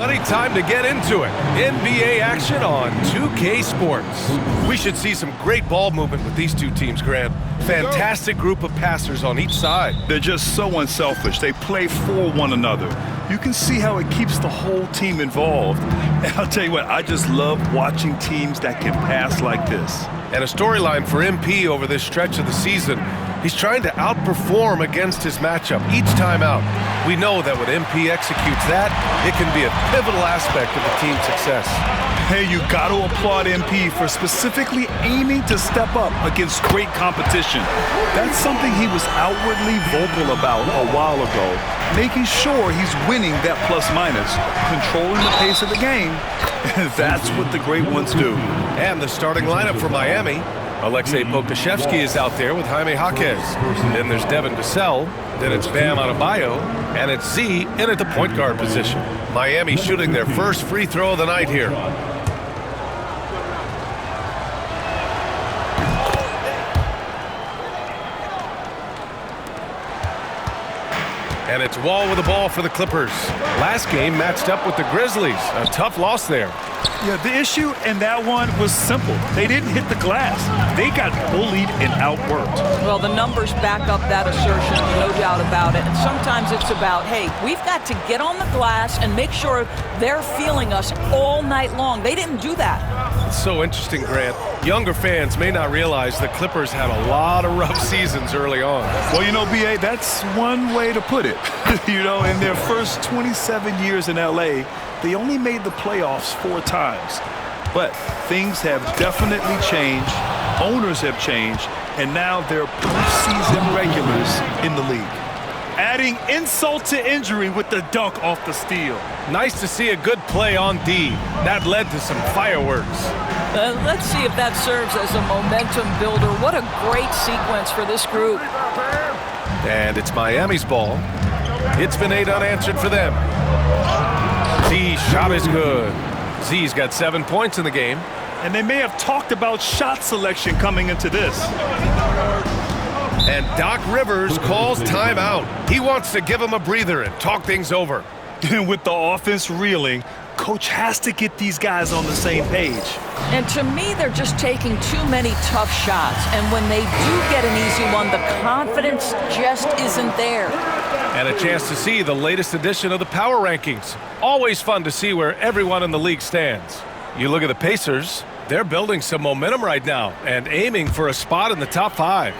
Plenty time to get into it. NBA action on 2K Sports. We should see some great ball movement with these two teams, Grant. Fantastic group of passers on each side. They're just so unselfish. They play for one another. You can see how it keeps the whole team involved. And I'll tell you what, I just love watching teams that can pass like this. And a storyline for MP over this stretch of the season. He's trying to outperform against his matchup each time out. We know that when MP executes that, it can be a pivotal aspect of the team's success. Hey, you got to applaud MP for specifically aiming to step up against great competition. That's something he was outwardly vocal about a while ago, making sure he's winning that plus-minus, controlling the pace of the game. That's what the great ones do. And the starting lineup for Miami. Alexei Pokusevski is out there with Jaime Jaquez. Then there's Devin Vassell. Then it's Bam Adebayo. And it's Z in at the point guard position. Miami shooting their first free throw of the night here. And it's Wall with the ball for the Clippers. Last game matched up with the Grizzlies. A tough loss there. Yeah, the issue in that one was simple. They didn't hit the glass. They got bullied and outworked. Well, the numbers back up that assertion, no doubt about it. And sometimes it's about, hey, we've got to get on the glass and make sure they're feeling us all night long. They didn't do that. It's so interesting, Grant. Younger fans may not realize the Clippers had a lot of rough seasons early on. Well, you know, B.A., that's one way to put it. You know, in their first 27 years in L.A., they only made the playoffs 4 times. But things have definitely changed. Owners have changed. And now they're postseason regulars in the league. Adding insult to injury with the dunk off the steal. Nice to see a good play on D. That led to some fireworks. Let's see if that serves as a momentum builder. What a great sequence for this group. And it's Miami's ball. It's been 8 unanswered for them. Z's shot is good. Z's got 7 points in the game. And they may have talked about shot selection coming into this. And Doc Rivers calls timeout. He wants to give him a breather and talk things over. And with the offense reeling, coach has to get these guys on the same page. And to me, they're just taking too many tough shots. And when they do get an easy one, the confidence just isn't there. And a chance to see the latest edition of the power rankings. Always fun to see where everyone in the league stands. You look at the Pacers, they're building some momentum right now and aiming for a spot in the top 5.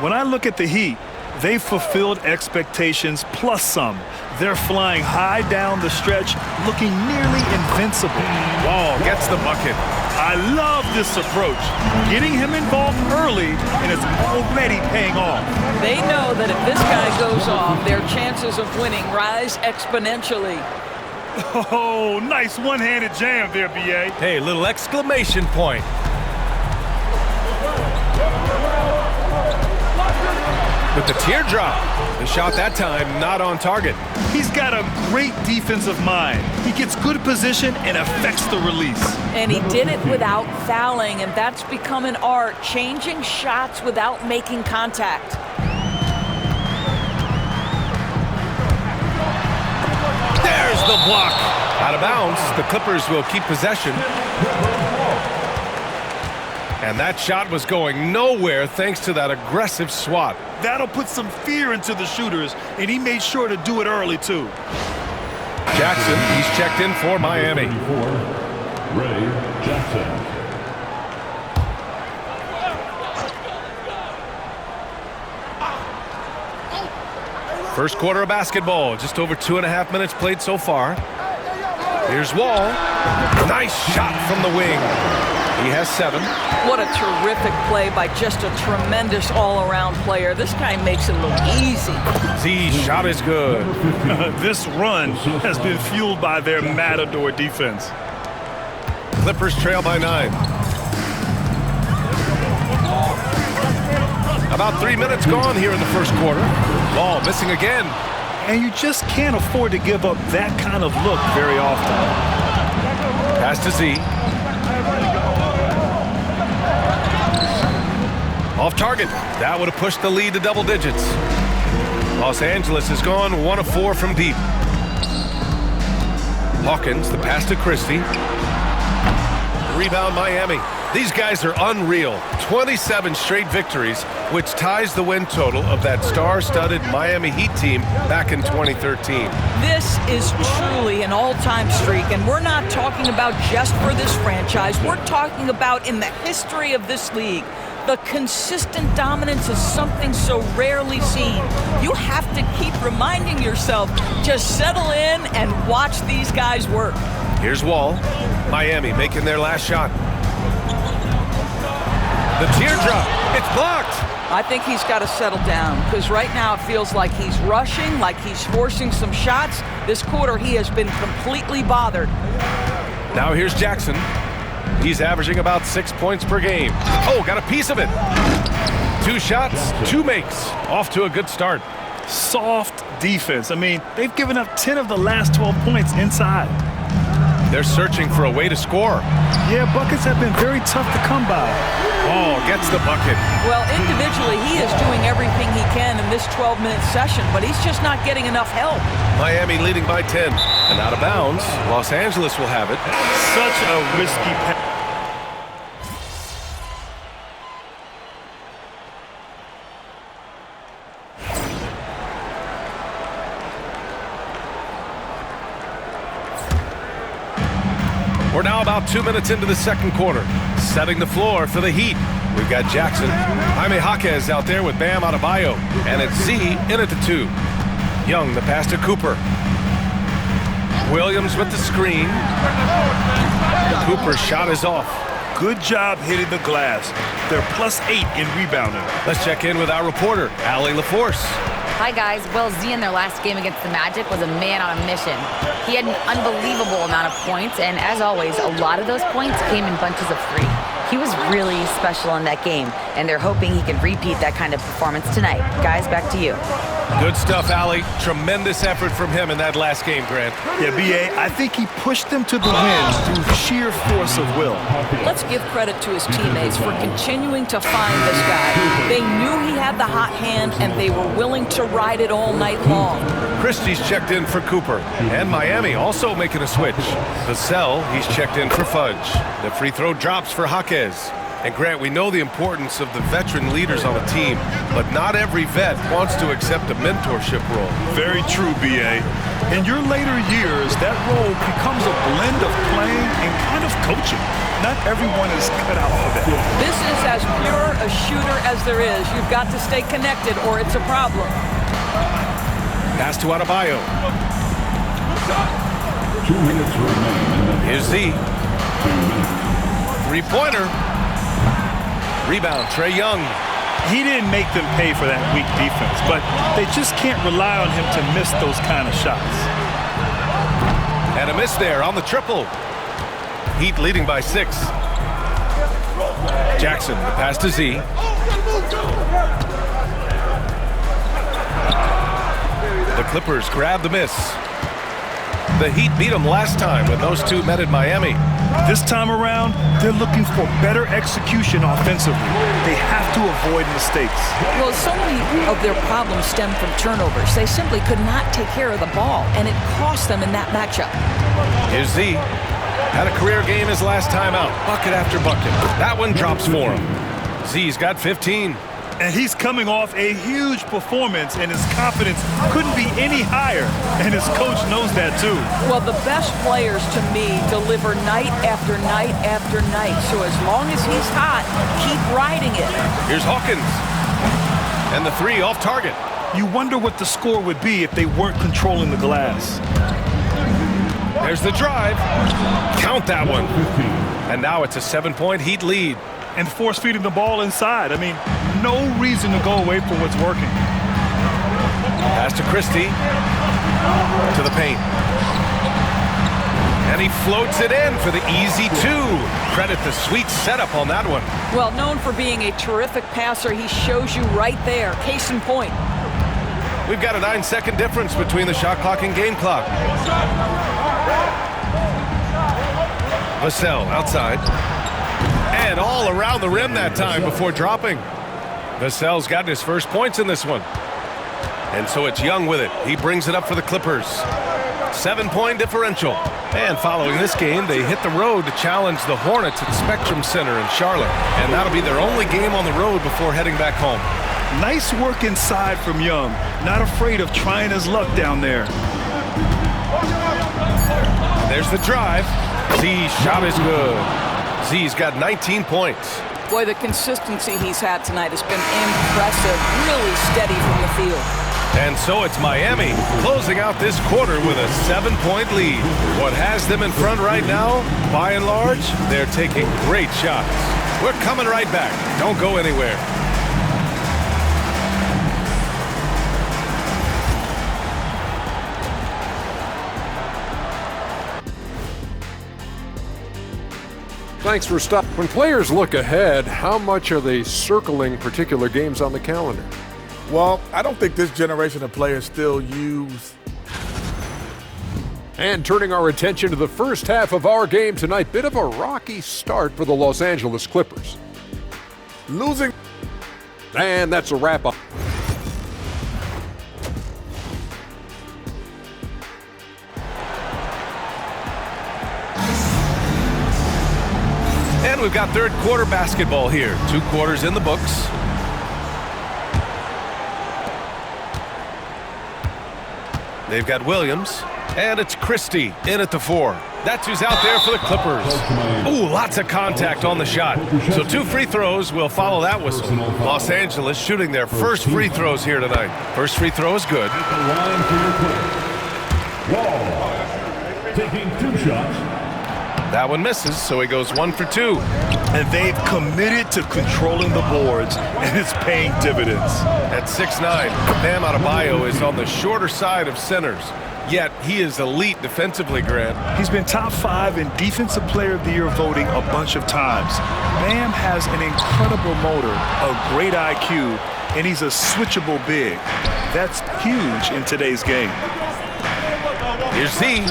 When I look at the Heat, they've fulfilled expectations plus some. They're flying high down the stretch, looking nearly invincible. Wall gets the bucket. I love this approach. Getting him involved early, and it's already paying off. They know that if this guy goes off, their chances of winning rise exponentially. Oh, nice one-handed jam there, B.A. Hey, little exclamation point. With the teardrop. The shot that time not on target. He's got a great defensive mind. He gets good position and affects the release. And he did it without fouling, and that's become an art, changing shots without making contact. There's the block. Out of bounds, the Clippers will keep possession. And that shot was going nowhere thanks to that aggressive swat. That'll put some fear into the shooters, and he made sure to do it early, too. Jackson, he's checked in for Miami. Ray Jackson. First quarter of basketball, just over 2.5 minutes played so far. Here's Wall. Nice shot from the wing. He has 7. What a terrific play by just a tremendous all-around player. This guy makes it look easy. Z's shot is good. This run has been fueled by their Matador defense. Clippers trail by 9. About 3 minutes gone here in the first quarter. Ball missing again. And you just can't afford to give up that kind of look very often. Pass to Z. Off target. That would have pushed the lead to double digits. Los Angeles has gone 1 of 4 from deep. Hawkins, the pass to Christie. Rebound Miami. These guys are unreal. 27 straight victories, which ties the win total of that star-studded Miami Heat team back in 2013. This is truly an all-time streak, and we're not talking about just for this franchise. We're talking about in the history of this league. The consistent dominance is something so rarely seen. You have to keep reminding yourself, just settle in and watch these guys work. Here's Wall. Miami making their last shot. The teardrop. It's blocked. I think he's got to settle down, because right now it feels like he's rushing, like he's forcing some shots. This quarter he has been completely bothered. Now here's Jackson. He's averaging about 6 points per game. Oh, got a piece of it. 2 shots, 2 makes. Off to a good start. Soft defense. I mean, they've given up 10 of the last 12 points inside. They're searching for a way to score. Yeah, buckets have been very tough to come by. Oh, gets the bucket. Well, individually, he is doing everything he can in this 12-minute session, but he's just not getting enough help. Miami leading by 10. And out of bounds, Los Angeles will have it. Such a risky pass. We're now about 2 minutes into the second quarter. Setting the floor for the Heat. We've got Jackson. Jaime Jaquez out there with Bam Adebayo. And it's Z in at the 2. Young, the pass to Cooper. Williams with the screen. Cooper's shot is off. Good job hitting the glass. They're +8 in rebounding. Let's check in with our reporter, Allie LaForce. Hi, guys. Well, Z in their last game against the Magic was a man on a mission. He had an unbelievable amount of points, and as always, a lot of those points came in bunches of 3. He was really special in that game, and they're hoping he can repeat that kind of performance tonight. Guys, back to you. Good stuff, Allie. Tremendous effort from him in that last game, Grant. Yeah, B.A., I think he pushed them to the win through sheer force of will. Let's give credit to his teammates for continuing to find this guy. They knew he had the hot hand, and they were willing to ride it all night long. Christie's checked in for Cooper. And Miami also making a switch. Vassell, he's checked in for Fudge. The free throw drops for Jaquez. And Grant, we know the importance of the veteran leaders on a team, but not every vet wants to accept a mentorship role. Very true, B.A. In your later years, that role becomes a blend of playing and kind of coaching. Not everyone is cut out for that. This is as pure a shooter as there is. You've got to stay connected or it's a problem. Pass to Adebayo. 2 minutes remaining. Here's Z. 3-pointer. Rebound, Trae Young. He didn't make them pay for that weak defense, but they just can't rely on him to miss those kind of shots. And a miss there on the triple. Heat leading by 6. Jackson, the pass to Z. The Clippers grab the miss. The Heat beat them last time when those two met at Miami. This time around, they're looking for better execution offensively. They have to avoid mistakes. Well, so many of their problems stem from turnovers. They simply could not take care of the ball, and it cost them in that matchup. Here's Z. Had a career game his last time out. Bucket after bucket. That one drops for him. Z's got 15. And he's coming off a huge performance, and his confidence couldn't be any higher. And his coach knows that, too. Well, the best players, to me, deliver night after night after night. So as long as he's hot, keep riding it. Here's Hawkins. And the 3 off target. You wonder what the score would be if they weren't controlling the glass. There's the drive. Count that one. And now it's a 7-point Heat lead. And force-feeding the ball inside. I mean, no reason to go away from what's working. Pass to Christie. To the paint. And he floats it in for the easy 2. Credit the sweet setup on that one. Well, known for being a terrific passer, he shows you right there. Case in point. We've got a 9-second difference between the shot clock and game clock. Vassell outside. And all around the rim that time before dropping. Vassell's gotten his first points in this one. And so it's Young with it. He brings it up for the Clippers. 7-point differential. And following this game, they hit the road to challenge the Hornets at Spectrum Center in Charlotte. And that'll be their only game on the road before heading back home. Nice work inside from Young. Not afraid of trying his luck down there. There's the drive. Z's shot is good. Z's got 19 points. Boy, the consistency he's had tonight has been impressive. Really steady from the field. And so it's Miami closing out this quarter with a 7-point lead. What has them in front right now, by and large, they're taking great shots. We're coming right back. Don't go anywhere. Thanks for stopping. When players look ahead, how much are they circling particular games on the calendar? Well, I don't think this generation of players still use. And turning our attention to the first half of our game tonight, bit of a rocky start for the Los Angeles Clippers. Losing. And that's a wrap-up. And we've got third quarter basketball here. 2 quarters in the books. They've got Williams, and it's Christie in at the 4. That's who's out there for the Clippers. Ooh, lots of contact on the shot. So 2 free throws will follow that whistle. Los Angeles shooting their first free throws here tonight. First free throw is good. Wall taking 2 shots. That one misses, so he goes 1 for 2. And they've committed to controlling the boards, and it's paying dividends. At 6'9", Bam Adebayo is on the shorter side of centers. Yet, he is elite defensively, Grant. He's been top 5 in Defensive Player of the Year voting a bunch of times. Bam has an incredible motor, a great IQ, and he's a switchable big. That's huge in today's game. Here's Z.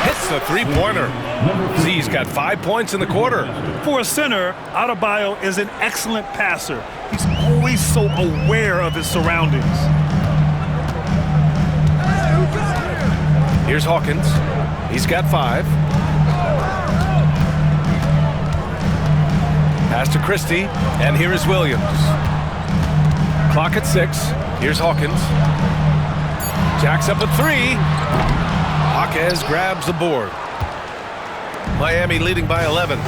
Hits the three-pointer. Z's got 5 points in the quarter. For a center, Adebayo is an excellent passer. He's always so aware of his surroundings. Here's Hawkins. He's got 5. Pass to Christie, and here is Williams. Clock at 6. Here's Hawkins. Jacks up at 3. Jaquez grabs the board. Miami leading by 11.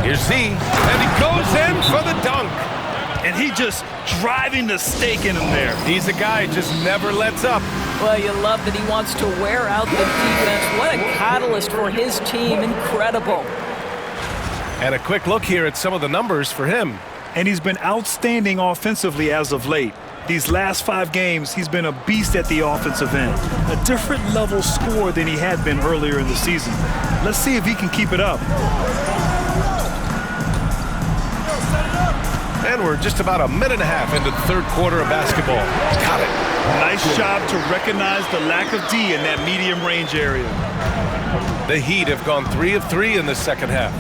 Here's Z, and he goes in for the dunk. And he just driving the stake in him there. He's a guy who just never lets up. Well, you love that he wants to wear out the defense. What a catalyst for his team. Incredible. And a quick look here at some of the numbers for him. And he's been outstanding offensively as of late. These last 5 games, he's been a beast at the offensive end. A different level scorer than he had been earlier in the season. Let's see if he can keep it up. And we're just about a minute and a half into the third quarter of basketball. Got it. Nice job to recognize the lack of D in that medium range area. The Heat have gone 3 of 3 in the second half.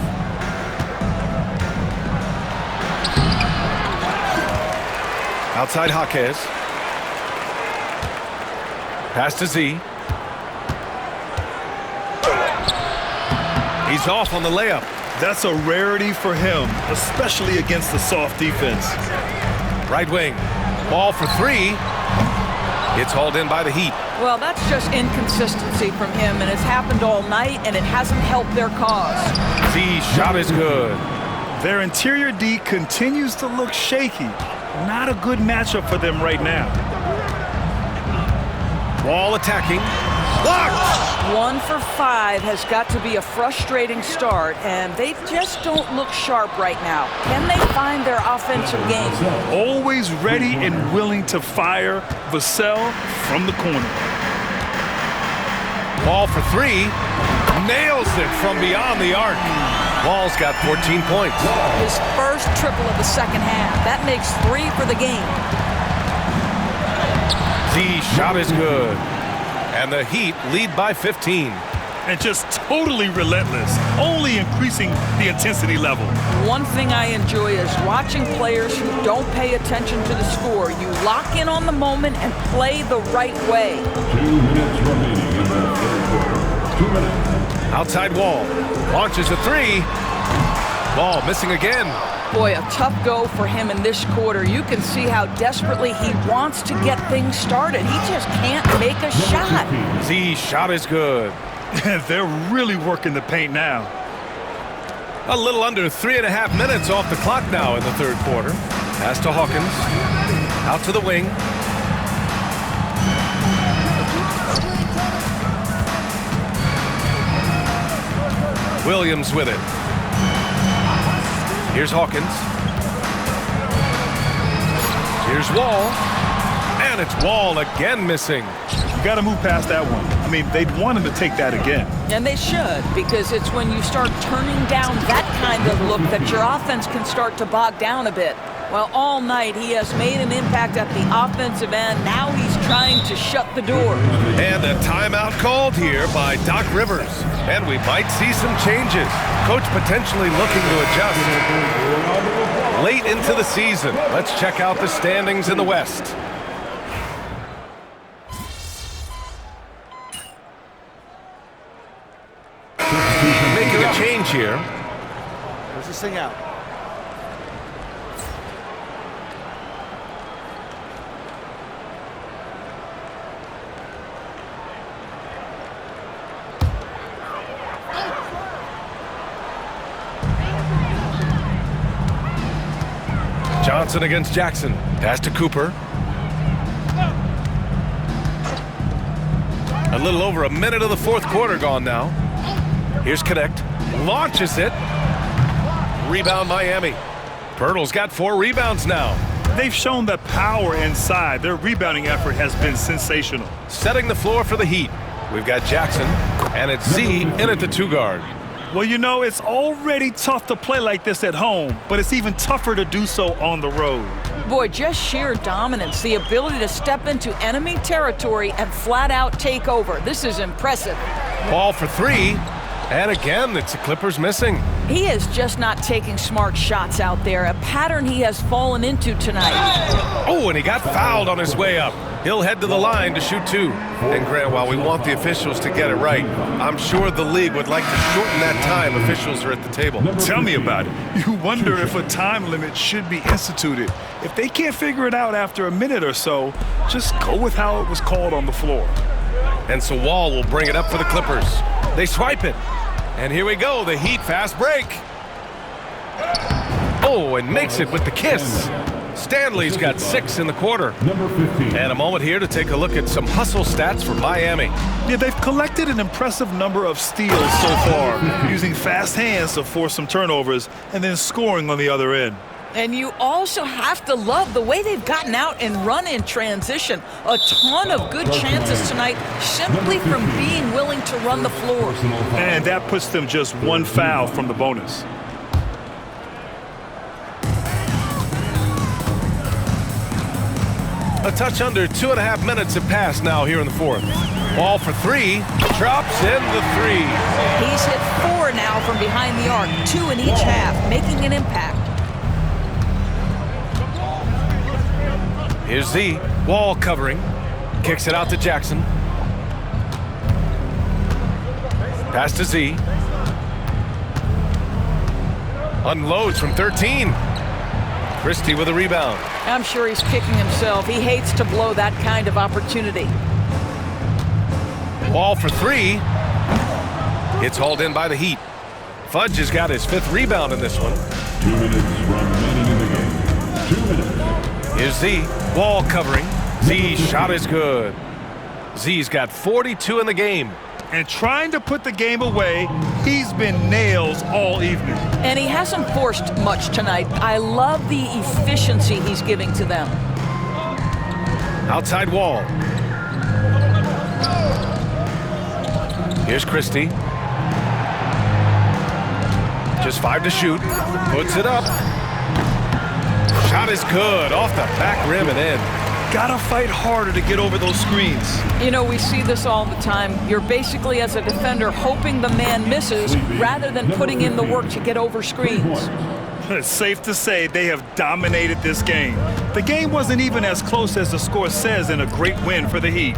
Outside Jaquez. Pass to Z. He's off on the layup. That's a rarity for him, especially against the soft defense. Right wing. Ball for 3. It's hauled in by the Heat. Well, that's just inconsistency from him, and it's happened all night, and it hasn't helped their cause. Z's shot is good. Their interior D continues to look shaky. Not a good matchup for them right now. Wall attacking. Blocked! 1 for 5 has got to be a frustrating start, and they just don't look sharp right now. Can they find their offensive game? Always ready and willing to fire. Vassell from the corner. Ball for 3. Nails it from beyond the arc. Wall's got 14 points. His first triple of the second half. That makes 3 for the game. Z's shot is good. And the Heat lead by 15. and just totally relentless, only increasing the intensity level. One thing I enjoy is watching players who don't pay attention to the score. You lock in on the moment and play the right way. 2 minutes remaining in the third quarter. 2 minutes. Outside Wall. Launches a three. Ball missing again. Boy, a tough go for him in this quarter. You can see how desperately he wants to get things started. He just can't make a shot. Z shot is good. They're really working the paint now. A little under 3.5 minutes off the clock now in the third quarter. Pass to Hawkins. Out to the wing. Williams with it. Here's Hawkins. Here's Wall. And it's Wall again missing. You got to move past that one. I mean, they'd want him to take that again. And they should, because it's when you start turning down that kind of look that your offense can start to bog down a bit. Well, all night he has made an impact at the offensive end. Now he's trying to shut the door. And a timeout called here by Doc Rivers. And we might see some changes. Coach potentially looking to adjust. Late into the season, let's check out the standings in the West. Making a change here. Where's this thing out? Johnson against Jackson. Pass to Cooper. A little over a minute of the fourth quarter gone now. Here's Connect. Launches it. Rebound Miami. Pirtle's got 4 rebounds now. They've shown the power inside. Their rebounding effort has been sensational. Setting the floor for the Heat. We've got Jackson, and it's Z in at the 2 guard. Well, you know, it's already tough to play like this at home, but it's even tougher to do so on the road. Boy, just sheer dominance, the ability to step into enemy territory and flat out take over. This is impressive. Ball for 3, and again, it's the Clippers missing. He is just not taking smart shots out there, a pattern he has fallen into tonight. Oh, and he got fouled on his way up. He'll head to the line to shoot 2. And Grant, while we want the officials to get it right, I'm sure the league would like to shorten that time officials are at the table. Tell me about it. You wonder if a time limit should be instituted. If they can't figure it out after a minute or so, just go with how it was called on the floor. And so Wall will bring it up for the Clippers. They swipe it. And here we go, the Heat fast break. Oh, and makes it with the kiss. Stanley's got 6 in the quarter. Number 15. And a moment here to take a look at some hustle stats for Miami. Yeah, they've collected an impressive number of steals so far, using fast hands to force some turnovers and then scoring on the other end. And you also have to love the way they've gotten out and run in transition. A ton of good chances tonight simply from being willing to run the floor. And that puts them just 1 foul from the bonus. A touch under 2.5 minutes have passed now here in the fourth. Ball for 3, drops in the 3. He's hit 4 now from behind the arc, 2 in each half, making an impact. Here's Z, Wall covering, kicks it out to Jackson. Pass to Z. Unloads from 13. Christie with a rebound. I'm sure he's kicking himself. He hates to blow that kind of opportunity. Ball for 3. It's hauled in by the Heat. Fudge has got his 5th rebound in this one. 2 minutes remaining in the game. 2 minutes. Here's Z, Wall covering. Z shot is good. Z's got 42 in the game. And trying to put the game away, he's been nails all evening. And he hasn't forced much tonight. I love the efficiency he's giving to them. Outside Wall. Here's Christie. Just 5 to shoot. Puts it up. Shot is good. Off the back rim and in. gotta fight harder to get over those screens. You know, we see this all the time. You're basically, as a defender, hoping the man misses rather than putting in the work to get over screens. It's safe to say they have dominated this game. The game wasn't even as close as the score says in a great win for the Heat.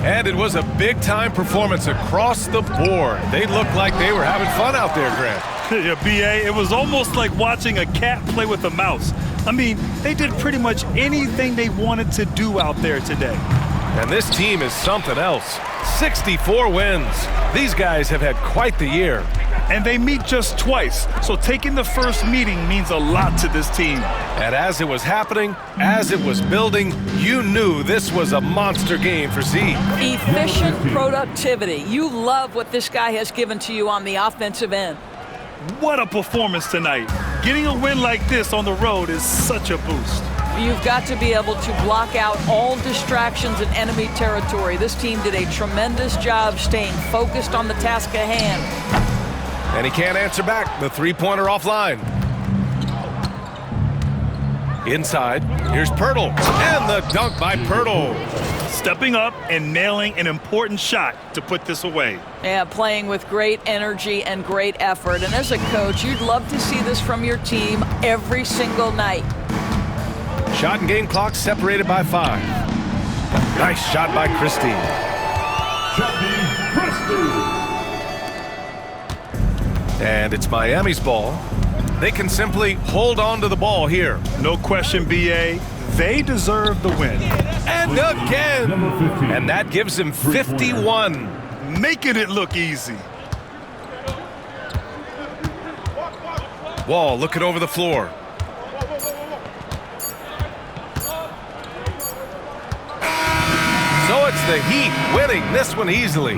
And it was a big-time performance across the board. They looked like they were having fun out there, Grant. Yeah, B.A., it was almost like watching a cat play with a mouse. I mean, they did pretty much anything they wanted to do out there today. And this team is something else. 64 wins. These guys have had quite the year. And they meet just twice, so taking the first meeting means a lot to this team. And as it was happening, as it was building, you knew this was a monster game for Z. Efficient productivity. You love what this guy has given to you on the offensive end. What a performance tonight. Getting a win like this on the road is such a boost. You've got to be able to block out all distractions in enemy territory. This team did a tremendous job staying focused on the task at hand. And he can't answer back. The three-pointer offline. Inside, here's Pirtle. And the dunk by Pirtle. Stepping up and nailing an important shot to put this away. Yeah, playing with great energy and great effort. And as a coach, you'd love to see this from your team every single night. Shot and game clock separated by 5. Nice shot by Christie. And it's Miami's ball. They can simply hold on to the ball here. No question, B.A. They deserve the win. And again. And that gives them 51. Making it look easy. Wall looking over the floor. So it's the Heat winning this one easily.